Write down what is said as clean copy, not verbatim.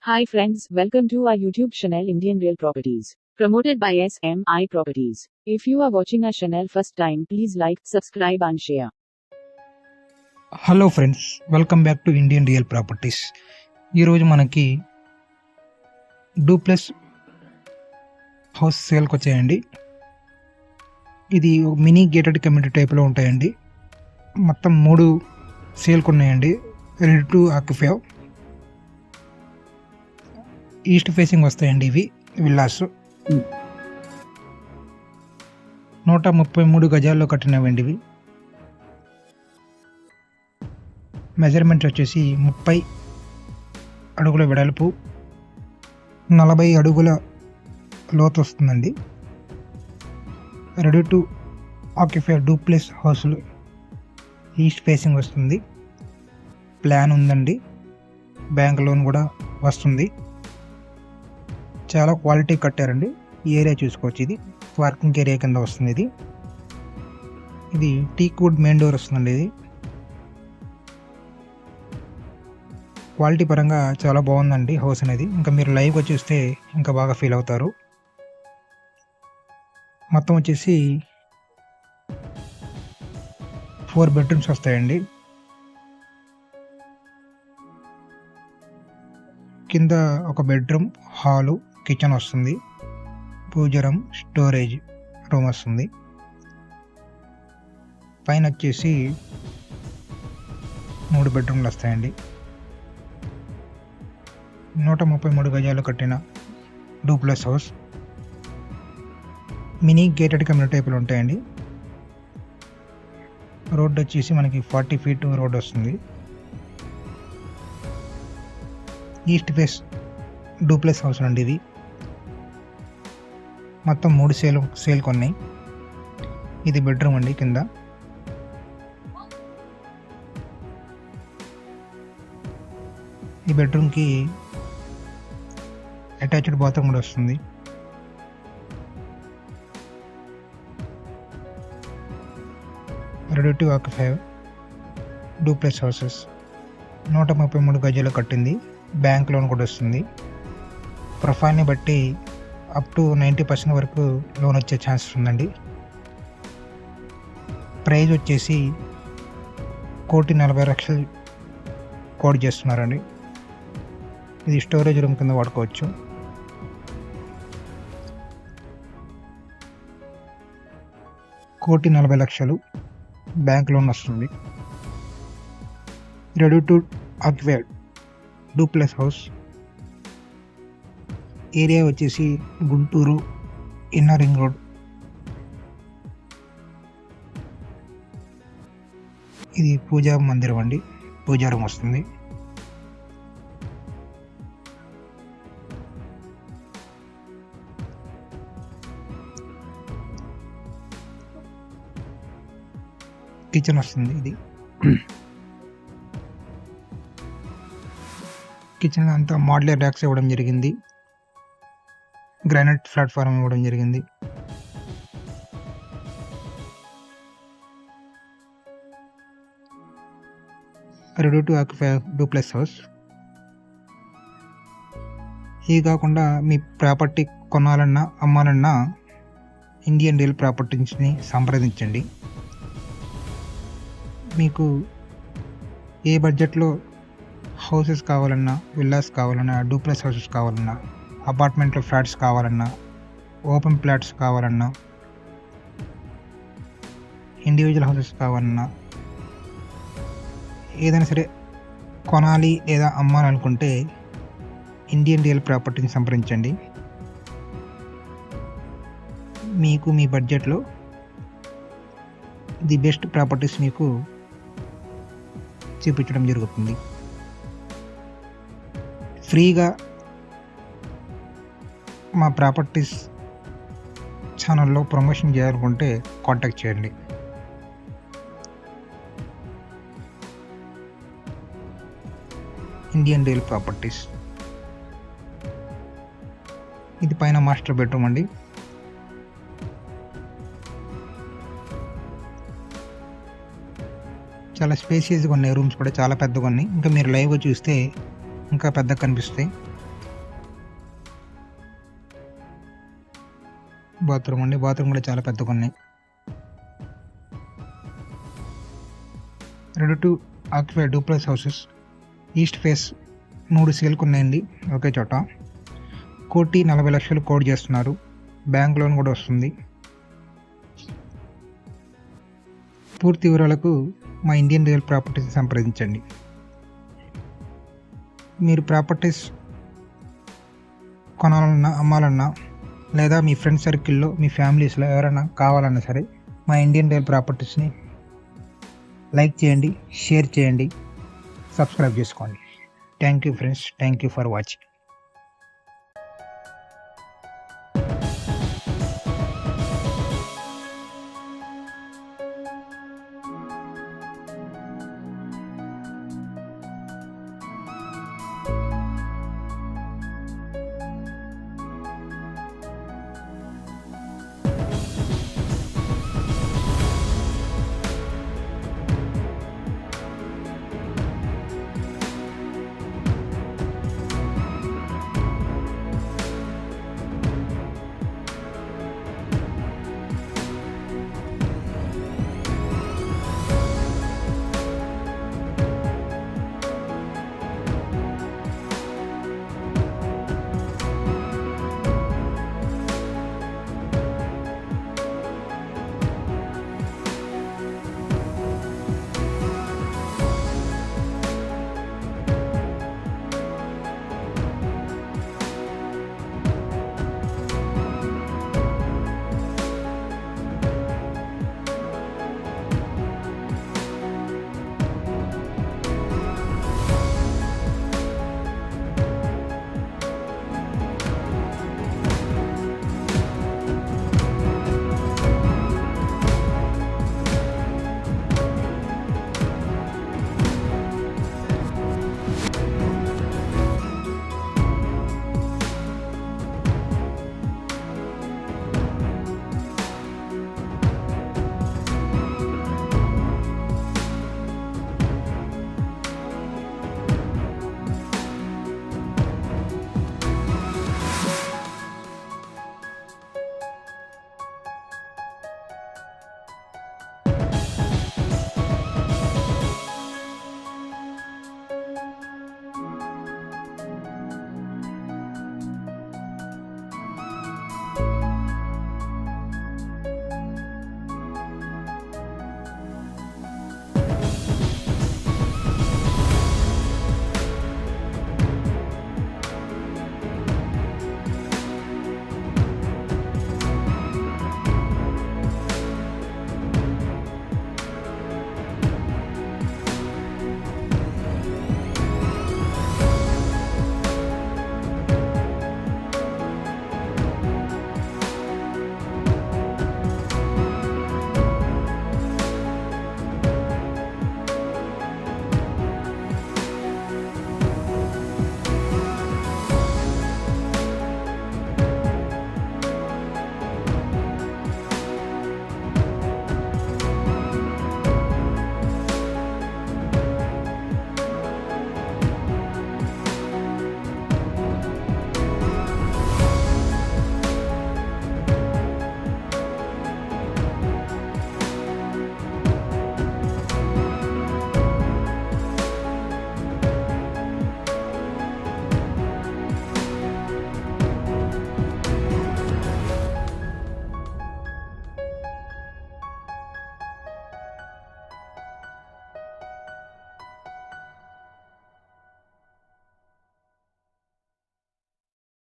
Hi friends, welcome to our YouTube channel Indian Real Properties, promoted by SMI Properties. If you are watching our channel first time, please like, subscribe and share. Hello friends, welcome back to Indian real properties. ఈరోజు మనకి duplex house సేల్కి వచ్చాయండి. ఇది mini gated community టైప్లో ఉంటాయండి. మొత్తం 3 సేల్కి ఉన్నాయండి. Ready to occupy. East facing వస్తాయండి. ఇవి విల్లాస్ 133 గజాల్లో కట్టినవండి. ఇవి మెజర్మెంట్ వచ్చేసి 30 అడుగుల వెడల్పు, 40 అడుగుల లోతు వస్తుందండి. రెడీ టు ఆక్యుపై డూప్లెక్స్ హౌస్లు ఈస్ట్ ఫేసింగ్ వస్తుంది. ప్లాన్ ఉందండి. బ్యాంక్ లోన్ కూడా వస్తుంది. చాలా క్వాలిటీ కట్టారండి. ఈ ఏరియా చూసుకోవచ్చు. ఇది పార్కింగ్ ఏరియా కింద వస్తుంది. ఇది టీక్ వుడ్ మెయిన్ డోర్ వస్తుందండి. ఇది క్వాలిటీ పరంగా చాలా బాగుందండి హౌస్ అనేది. ఇంకా మీరు లైవ్గా చూస్తే ఇంకా బాగా ఫీల్ అవుతారు. మొత్తం వచ్చేసి 4 బెడ్రూమ్స్ వస్తాయండి. కింద ఒక బెడ్రూమ్, హాలు, కిచెన్ వస్తుంది. పూజరం, స్టోరేజ్ రూమ్ వస్తుంది. పైన వచ్చేసి 3 బెడ్రూమ్లు వస్తాయండి. 133 గజాలు కట్టిన duplex house. Mini gated community టైపులు ఉంటాయండి. రోడ్ వచ్చేసి మనకి 40 ఫీట్ రోడ్ వస్తుంది. ఈస్ట్ ఫేస్ డూప్లెక్స్ హౌస్ అండి. ఇది మొత్తం 3 సేల్ కొన్నాయి. ఇది బెడ్రూమ్ అండి. కింద ఈ బెడ్రూమ్కి అటాచ్డ్ బాత్రూమ్ కూడా వస్తుంది. Ready to occupy duplex houses 133 గజాలు కట్టింది. బ్యాంక్ లోన్ కూడా వస్తుంది. ప్రొఫైల్ని బట్టి అప్ టు 90% వరకు లోన్ వచ్చే ఛాన్సెస్ ఉందండి. ప్రైజ్ వచ్చేసి 1,40,00,000 కోట్ చేస్తున్నారండి. ఇది స్టోరేజ్ రూమ్ కింద వాడుకోవచ్చు. ₹1,40,00,000 బ్యాంక్ లోన్ వస్తుంది. Ready to occupy duplex house. Area వచ్చేసి గుంటూరు ఇన్నర్ రింగ్ రోడ్. ఇది పూజా మందిరం అండి. పూజా రూమ్ వస్తుంది. కిచెన్ వస్తుంది. ఇది కిచెన్ అంతా మోడ్యులర్ ర్యాక్స్ ఇవ్వడం జరిగింది. గ్రానైట్ ప్లాట్ఫారం ఇవ్వడం జరిగింది. Ready to occupy duplex house. ఇది కాకుండా మీ ప్రాపర్టీ కొనాలన్నా అమ్మాలన్నా ఇండియన్ రియల్ ప్రాపర్టీస్ని సంప్రదించండి. మీకు ఏ బడ్జెట్లో హౌసెస్ కావాలన్నా, విల్లాస్ కావాలన్నా, డూప్లెక్స్ హౌసెస్ కావాలన్నా, అపార్ట్మెంట్లో ఫ్లాట్స్ కావాలన్నా, ఓపెన్ ఫ్లాట్స్ కావాలన్నా, ఇండివిజువల్ హౌసెస్ కావాలన్నా, ఏదైనా సరే కొనాలి లేదా అమ్మాలనుకుంటే ఇండియన్ రియల్ ప్రాపర్టీని సంప్రదించండి. మీకు మీ బడ్జెట్లో ది బెస్ట్ ప్రాపర్టీస్ మీకు చూపించడం జరుగుతుంది. ఫ్రీగా మా ప్రాపర్టీస్ ఛానల్లో ప్రమోషన్ చేయాలనుకుంటే కాంటాక్ట్ చేయండి. Indian real properties. ఇది పైన మాస్టర్ బెడ్రూమ్ అండి. చాలా స్పేసియస్గా ఉన్నాయి. రూమ్స్ కూడా చాలా పెద్దగా ఉన్నాయి. ఇంకా మీరు లైవ్గా చూస్తే ఇంకా పెద్దగా కనిపిస్తాయి. బాత్రూమ్ అండి. బాత్రూమ్ కూడా చాలా పెద్దగా ఉన్నాయి. Ready to occupy duplex houses. East face 3 సేల్కి ఉన్నాయండి ఒకే చోట. 1,40,00,000 కోట్ చేస్తున్నారు. బ్యాంక్ లోన్ కూడా వస్తుంది. పూర్తి వివరాలకు మా ఇండియన్ రియల్ ప్రాపర్టీస్ని సంప్రదించండి. మీరు ప్రాపర్టీస్ కొనాలన్నా, అమ్మాలన్నా, లేదా మీ ఫ్రెండ్ సర్కిల్లో, మీ ఫ్యామిలీస్లో ఎవరైనా కావాలన్నా సరే మా ఇండియన్ రియల్ ప్రాపర్టీస్ని లైక్ చేయండి, షేర్ చేయండి, సబ్స్క్రైబ్ చేసుకోండి. Thank you friends. Thank you for watching.